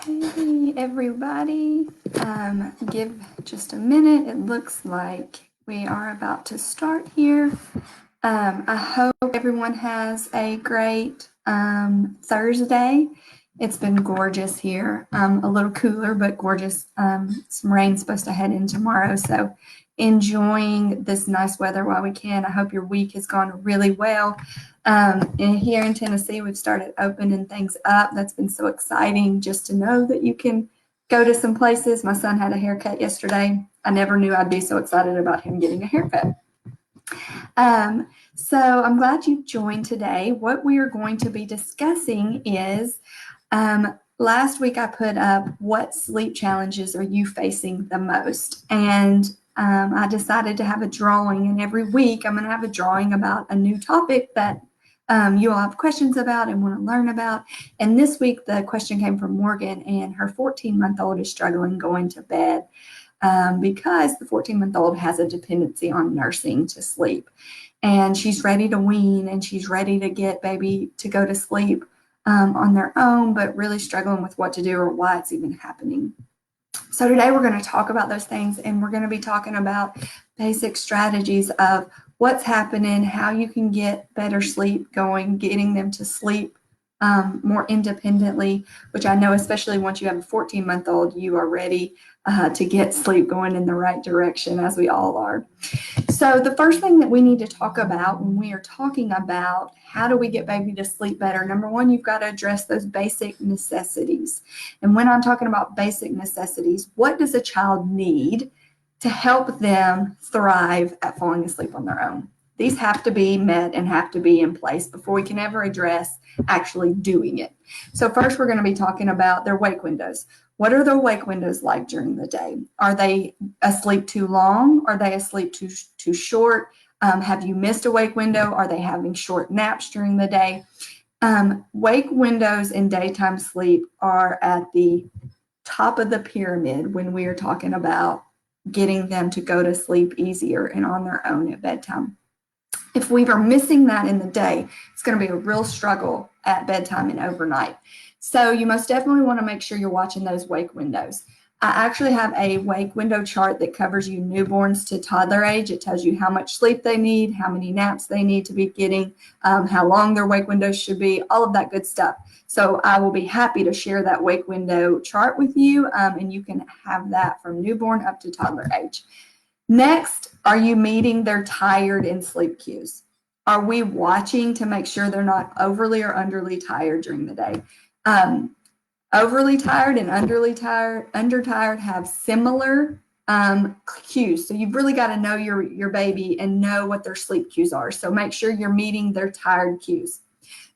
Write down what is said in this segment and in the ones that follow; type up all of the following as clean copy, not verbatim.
Hey everybody, give just a minute. It looks like we are about to start here. I hope everyone has a great Thursday. It's been gorgeous here, a little cooler, but gorgeous. Some rain's supposed to head in tomorrow, so enjoying this nice weather while we can. I hope your week has gone really well. And here in Tennessee, we've started opening things up. That's been so exciting just to know that you can go to some places. My son had a haircut yesterday. I never knew I'd be so excited about him getting a haircut. So I'm glad you joined today. What we are going to be discussing is last week I put up what sleep challenges are you facing the most? And I decided to have a drawing, and every week I'm going to have a drawing about a new topic that you all have questions about and want to learn about. And this week the question came from Morgan, and her 14-month-old is struggling going to bed because the 14-month-old has a dependency on nursing to sleep. And she's ready to wean, and she's ready to get baby to go to sleep on their own, but really struggling with what to do or why it's even happening. So today we're going to talk about those things, and we're going to be talking about basic strategies of what's happening, how you can get better sleep going, getting them to sleep more independently, which I know especially once you have a 14-month-old, you are ready to get sleep going in the right direction, as we all are. So the first thing that we need to talk about when we are talking about how do we get baby to sleep better, number one, you've got to address those basic necessities. And when I'm talking about basic necessities, what does a child need to help them thrive at falling asleep on their own? These have to be met and have to be in place before we can ever address actually doing it. So first, we're going to be talking about their wake windows. What are their wake windows like during the day? Are they asleep too long? Are they asleep too short? Have you missed a wake window? Are they having short naps during the day? Wake windows in daytime sleep are at the top of the pyramid when we are talking about getting them to go to sleep easier and on their own at bedtime. If we are missing that in the day, it's going to be a real struggle at bedtime and overnight. So you most definitely want to make sure you're watching those wake windows. I actually have a wake window chart that covers you newborns to toddler age. It tells you how much sleep they need, how many naps they need to be getting, how long their wake windows should be, all of that good stuff. So I will be happy to share that wake window chart with you, and you can have that from newborn up to toddler age. Next, are you meeting their tired and sleep cues? Are we watching to make sure they're not overly or underly tired during the day? Overly tired and undertired have similar cues. So you've really got to know your baby and know what their sleep cues are. So make sure you're meeting their tired cues.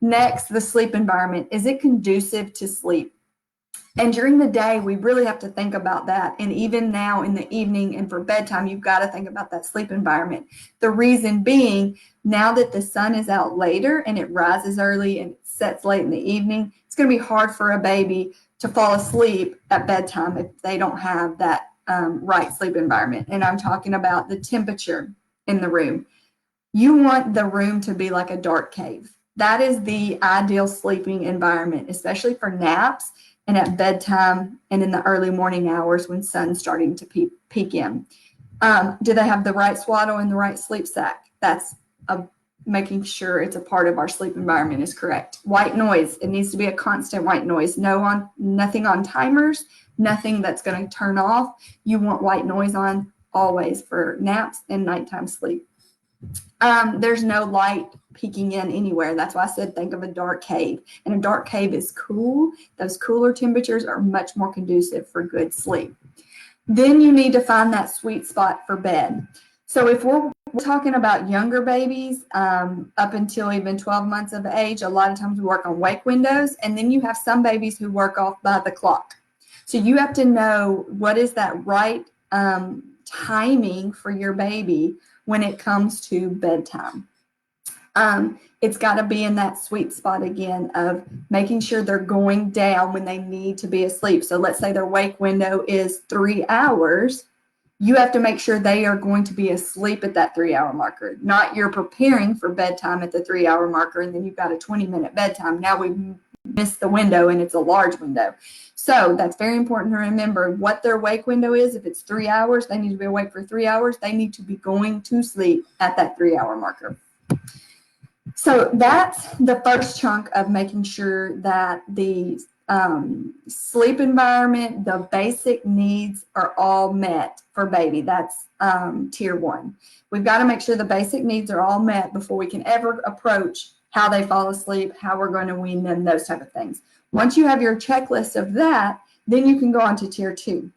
Next, the sleep environment. Is it conducive to sleep? And during the day, we really have to think about that. And even now in the evening and for bedtime, you've got to think about that sleep environment. The reason being, now that the sun is out later and it rises early and it sets late in the evening, it's going to be hard for a baby to fall asleep at bedtime if they don't have that right sleep environment. And I'm talking about the temperature in the room. You want the room to be like a dark cave. That is the ideal sleeping environment, especially for naps and at bedtime and in the early morning hours when sun's starting to peek in. Do they have the right swaddle and the right sleep sack? That's making sure it's a part of our sleep environment is correct. White noise, it needs to be a constant white noise. Nothing on timers, nothing that's going to turn off. You want white noise on always for naps and nighttime sleep. There's no light peeking in anywhere. That's why I said think of a dark cave. And a dark cave is cool. Those cooler temperatures are much more conducive for good sleep. Then you need to find that sweet spot for bed. So if we're talking about younger babies up until even 12 months of age, a lot of times we work on wake windows. And then you have some babies who work off by the clock. So you have to know what is that right timing for your baby when it comes to bedtime. It's got to be in that sweet spot again of making sure they're going down when they need to be asleep. So let's say their wake window is 3 hours. You have to make sure they are going to be asleep at that 3-hour marker, not you're preparing for bedtime at the 3-hour marker and then you've got a 20-minute bedtime. Now we've miss the window and it's a large window. So that's very important to remember what their wake window is. If it's 3 hours, they need to be awake for 3 hours. They need to be going to sleep at that 3-hour marker. So that's the first chunk of making sure that the sleep environment, the basic needs are all met for baby. That's tier 1. We've got to make sure the basic needs are all met before we can ever approach how they fall asleep, how we're going to wean them, those type of things. Once you have your checklist of that, then you can go on to tier 2.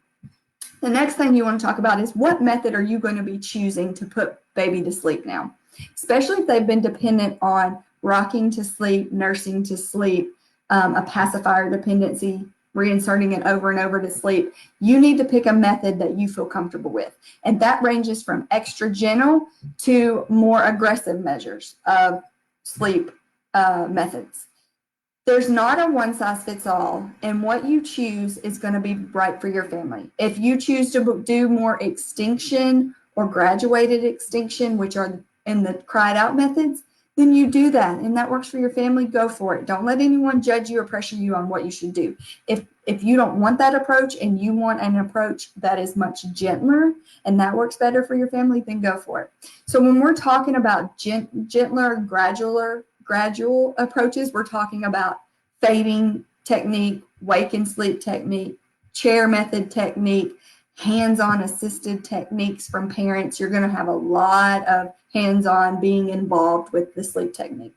The next thing you want to talk about is what method are you going to be choosing to put baby to sleep now, especially if they've been dependent on rocking to sleep, nursing to sleep, a pacifier dependency, reinserting it over and over to sleep. You need to pick a method that you feel comfortable with. And that ranges from extra gentle to more aggressive measures of sleep methods. There's not a one-size-fits-all, and what you choose is going to be right for your family. If you choose to do more extinction or graduated extinction, which are in the cried out methods, then you do that, and that works for your family. Go for it. Don't let anyone judge you or pressure you on what you should do. If you don't want that approach and you want an approach that is much gentler and that works better for your family, then go for it. So when we're talking about gentler, gradual approaches, we're talking about fading technique, wake and sleep technique, chair method technique, hands-on assisted techniques from parents. You're going to have a lot of hands-on being involved with the sleep technique.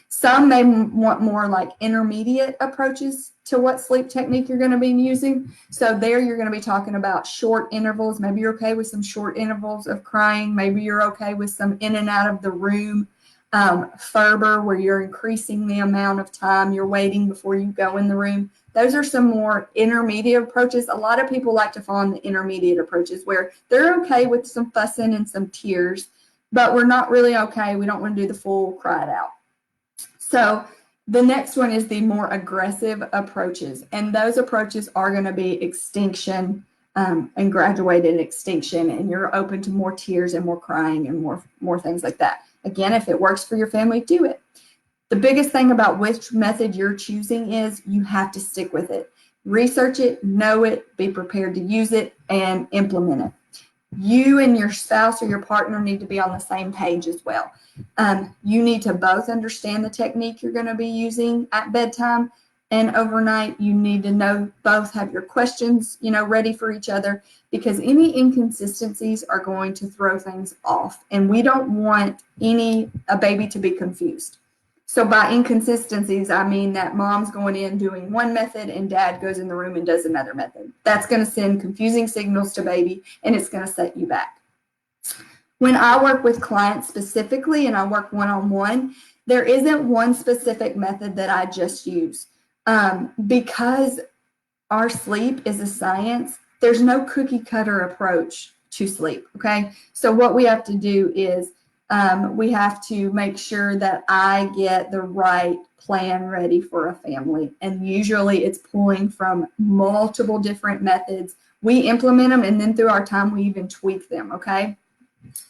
Some may want more like intermediate approaches to what sleep technique you're going to be using. So there you're going to be talking about short intervals. Maybe you're okay with some short intervals of crying. Maybe you're okay with some in and out of the room fervor, where you're increasing the amount of time you're waiting before you go in the room. Those are some more intermediate approaches. A lot of people like to fall on the intermediate approaches where they're okay with some fussing and some tears, but we're not really okay. We don't want to do the full cried out. So the next one is the more aggressive approaches, and those approaches are going to be extinction and graduated extinction, and you're open to more tears and more crying and more things like that. Again, if it works for your family, do it. The biggest thing about which method you're choosing is you have to stick with it. Research it, know it, be prepared to use it, and implement it. You and your spouse or your partner need to be on the same page as well. You need to both understand the technique you're going to be using at bedtime and overnight. You need to know, both have your questions, ready for each other, because any inconsistencies are going to throw things off, and we don't want a baby to be confused. So by inconsistencies, I mean that mom's going in doing one method and dad goes in the room and does another method. That's going to send confusing signals to baby, and it's going to set you back. When I work with clients specifically and I work one-on-one, there isn't one specific method that I just use. Because our sleep is a science, there's no cookie cutter approach to sleep, okay? So what we have to do is we have to make sure that I get the right plan ready for a family. And usually it's pulling from multiple different methods. We implement them, and then through our time, we even tweak them, okay?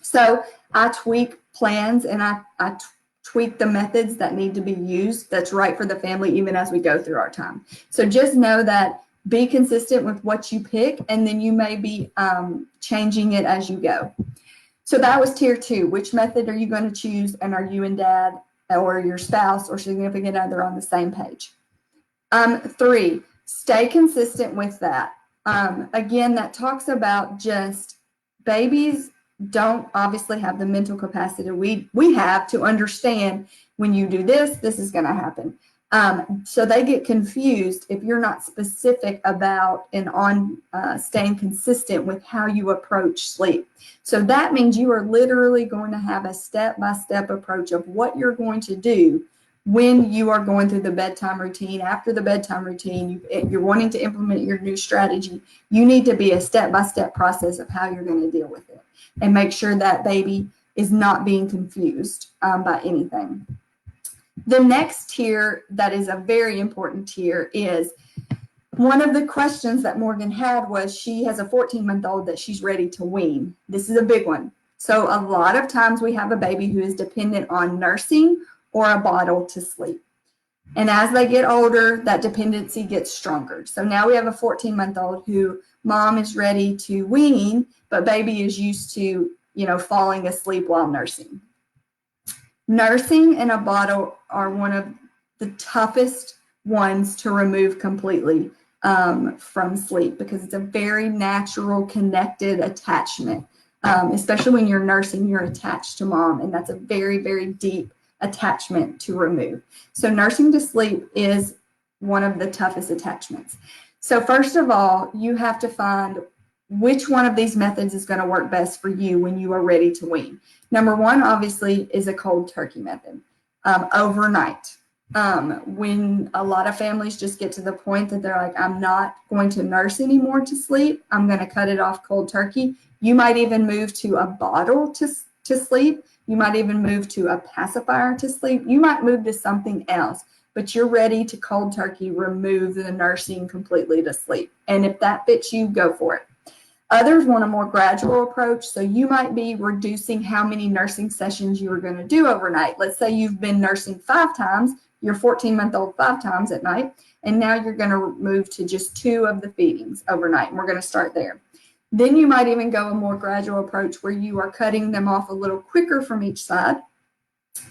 So I tweak plans, and I tweak the methods that need to be used that's right for the family, even as we go through our time. So just know that, be consistent with what you pick, and then you may be changing it as you go. So that was tier 2. Which method are you going to choose, and are you and dad or your spouse or significant other on the same page? 3, stay consistent with that. Again, that talks about just babies don't obviously have the mental capacity we have to understand when you do this, this is going to happen. So they get confused if you're not specific about and on staying consistent with how you approach sleep. So that means you are literally going to have a step-by-step approach of what you're going to do when you are going through the bedtime routine. After the bedtime routine, you're wanting to implement your new strategy. You need to be a step-by-step process of how you're going to deal with it, and make sure that baby is not being confused by anything. The next tier that is a very important tier is, one of the questions that Morgan had was, she has a 14-month-old that she's ready to wean. This is a big one. So a lot of times we have a baby who is dependent on nursing or a bottle to sleep. And as they get older, that dependency gets stronger. So now we have a 14-month-old who mom is ready to wean, but baby is used to, falling asleep while nursing. Nursing in a bottle are one of the toughest ones to remove completely from sleep, because it's a very natural connected attachment. Especially when you're nursing, you're attached to mom, and that's a very, very deep attachment to remove. So nursing to sleep is one of the toughest attachments. So first of all, you have to find which one of these methods is going to work best for you when you are ready to wean. Number one, obviously, is a cold turkey method, overnight. When a lot of families just get to the point that they're like, I'm not going to nurse anymore to sleep, I'm going to cut it off cold turkey. You might even move to a bottle to sleep. You might even move to a pacifier to sleep. You might move to something else, but you're ready to cold turkey remove the nursing completely to sleep. And if that fits you, go for it. Others want a more gradual approach. So you might be reducing how many nursing sessions you are going to do overnight. Let's say you've been nursing 5 times, your 14-month-old 5 times at night, and now you're going to move to just 2 of the feedings overnight. And we're going to start there. Then you might even go a more gradual approach where you are cutting them off a little quicker from each side.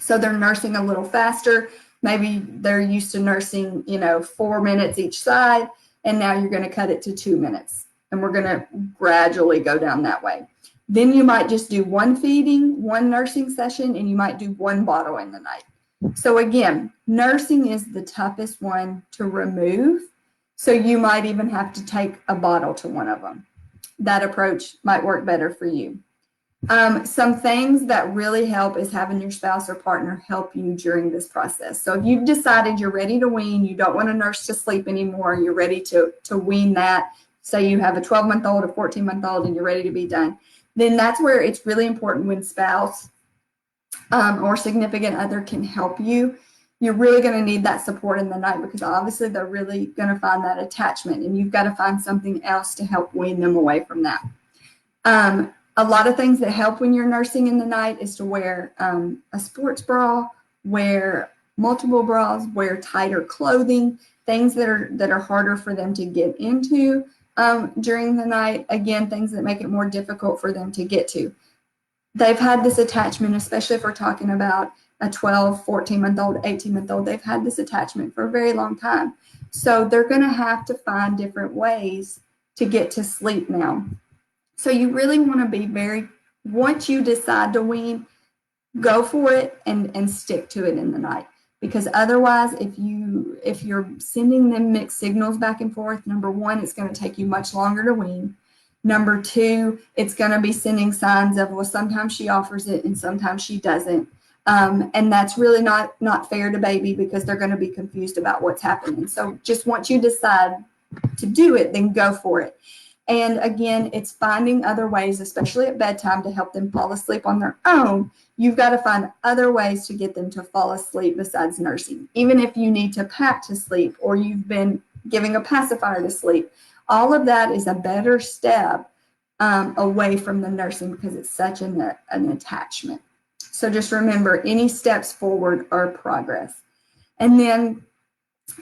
So they're nursing a little faster. Maybe they're used to nursing, 4 minutes each side, and now you're going to cut it to 2 minutes. And we're going to gradually go down that way. Then you might just do 1 feeding, 1 nursing session, and you might do 1 bottle in the night. So again, nursing is the toughest one to remove. So you might even have to take a bottle to one of them. That approach might work better for you. Some things that really help is having your spouse or partner help you during this process. So if you've decided you're ready to wean, you don't want to nurse to sleep anymore, you're ready to wean that, say you have a 12-month-old, a 14-month-old, and you're ready to be done, then that's where it's really important when spouse or significant other can help you. You're really going to need that support in the night, because obviously they're really going to find that attachment, and you've got to find something else to help wean them away from that. A lot of things that help when you're nursing in the night is to wear a sports bra, wear multiple bras, wear tighter clothing, things that are harder for them to get into during the night. Again, things that make it more difficult for them to get to. They've had this attachment, especially if we're talking about a 12, 14-month-old, 18-month-old, they've had this attachment for a very long time. So they're going to have to find different ways to get to sleep now. So you really want to be once you decide to wean, go for it and stick to it in the night. Because otherwise, if you're sending them mixed signals back and forth, number one, it's going to take you much longer to wean. Number two, it's going to be sending signs of, well, sometimes she offers it and sometimes she doesn't. And that's really not fair to baby, because they're going to be confused about what's happening. So just once you decide to do it, then go for it. And again, it's finding other ways, especially at bedtime, to help them fall asleep on their own. You've got to find other ways to get them to fall asleep besides nursing. Even if you need to pack to sleep, or you've been giving a pacifier to sleep, all of that is a better step away from the nursing, because it's such an attachment. So just remember, any steps forward are progress. And then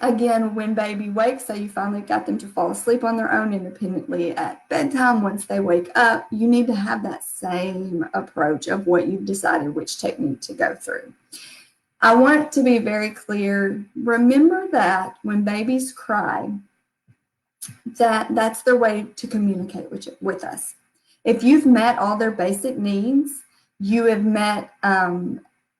again, when baby wakes, say you finally got them to fall asleep on their own independently at bedtime, once they wake up, you need to have that same approach of what you've decided which technique to go through. I want to be very clear. Remember that when babies cry, that's their way to communicate with us. If you've met all their basic needs, you have met,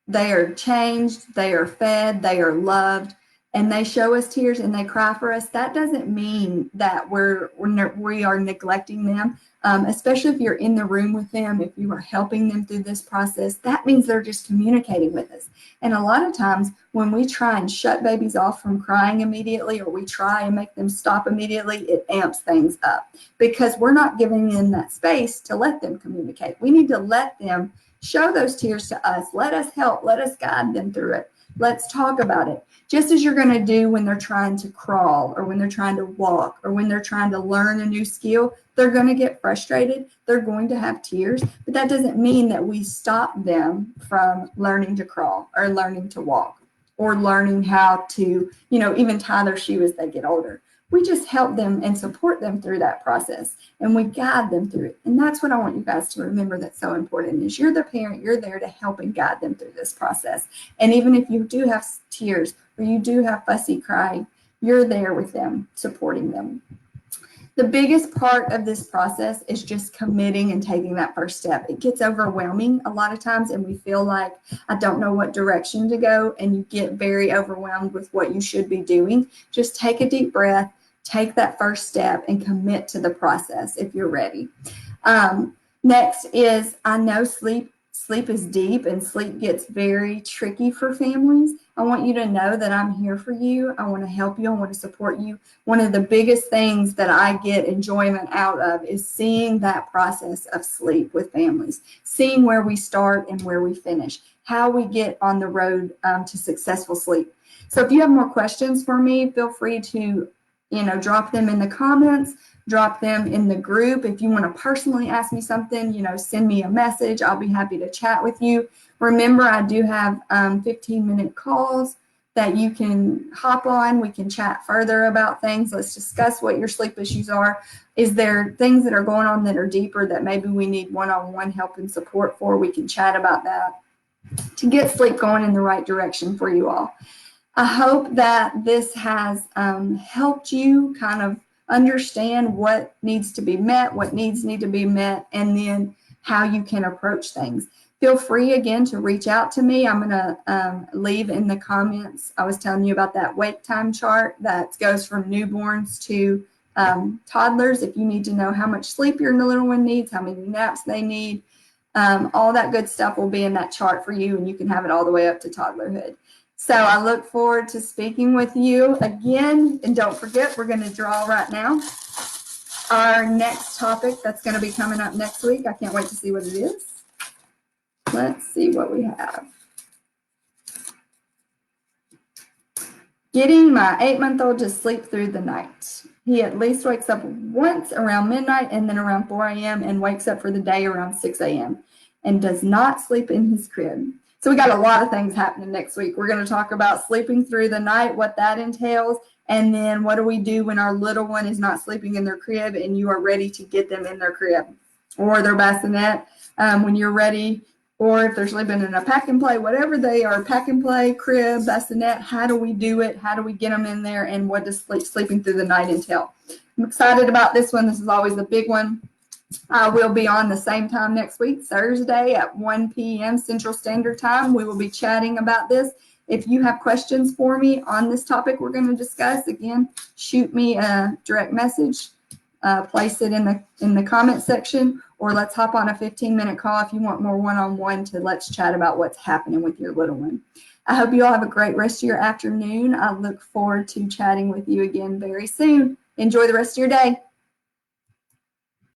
they are changed, they are fed, they are loved, and they show us tears and they cry for us, that doesn't mean that we are neglecting them, especially if you're in the room with them, if you are helping them through this process, that means they're just communicating with us. And a lot of times when we try and shut babies off from crying immediately, or we try and make them stop immediately, it amps things up, because we're not giving them that space to let them communicate. We need to let them show those tears to us. Let us help. Let us guide them through it. Let's talk about it. Just as you're going to do when they're trying to crawl, or when they're trying to walk, or when they're trying to learn a new skill, they're going to get frustrated. They're going to have tears, but that doesn't mean that we stop them from learning to crawl or learning to walk. or learning how to, even tie their shoe as they get older. We just help them and support them through that process, and we guide them through it. And that's what I want you guys to remember that's so important is you're the parent, you're there to help and guide them through this process. And even if you do have tears or you do have fussy crying, you're there with them, supporting them. The biggest part of this process is just committing and taking that first step. It gets overwhelming a lot of times, and we feel like I don't know what direction to go, and you get very overwhelmed with what you should be doing. Just take a deep breath, take that first step, and commit to the process if you're ready. Next is, I know sleep is deep and sleep gets very tricky for families. I want you to know that I'm here for you. I want to help you. I want to support you. One of the biggest things that I get enjoyment out of is seeing that process of sleep with families, seeing where we start and where we finish, how we get on the road to successful sleep. So if you have more questions for me, feel free to drop them in the comments, drop them in the group. If you want to personally ask me something, send me a message. I'll be happy to chat with you. Remember, I do have 15-minute calls that you can hop on. We can chat further about things. Let's discuss what your sleep issues are. Is there things that are going on that are deeper that maybe we need one-on-one help and support for? We can chat about that to get sleep going in the right direction for you all. I hope that this has helped you kind of understand what needs to be met, what needs need to be met, and then how you can approach things. Feel free again to reach out to me. I'm going to leave in the comments. I was telling you about that wake time chart that goes from newborns to toddlers. If you need to know how much sleep your little one needs, how many naps they need, all that good stuff will be in that chart for you, and you can have it all the way up to toddlerhood. So I look forward to speaking with you again. And don't forget, we're going to draw right now our next topic that's going to be coming up next week. I can't wait to see what it is. Let's see what we have. Getting my 8-month-old to sleep through the night. He at least wakes up once around midnight and then around 4 a.m. and wakes up for the day around 6 a.m. and does not sleep in his crib. So we got a lot of things happening next week. We're going to talk about sleeping through the night, what that entails, and then what do we do when our little one is not sleeping in their crib and you are ready to get them in their crib or their bassinet when you're ready, or if they're sleeping in a pack and play, whatever they are, pack and play, crib, bassinet, how do we do it? How do we get them in there? And what does sleeping through the night entail? I'm excited about this one. This is always the big one. I will be on the same time next week, Thursday at 1 p.m. Central Standard Time. We will be chatting about this. If you have questions for me on this topic we're going to discuss, again, shoot me a direct message, place it in the comment section, or let's hop on a 15-minute call if you want more one-on-one to let's chat about what's happening with your little one. I hope you all have a great rest of your afternoon. I look forward to chatting with you again very soon. Enjoy the rest of your day.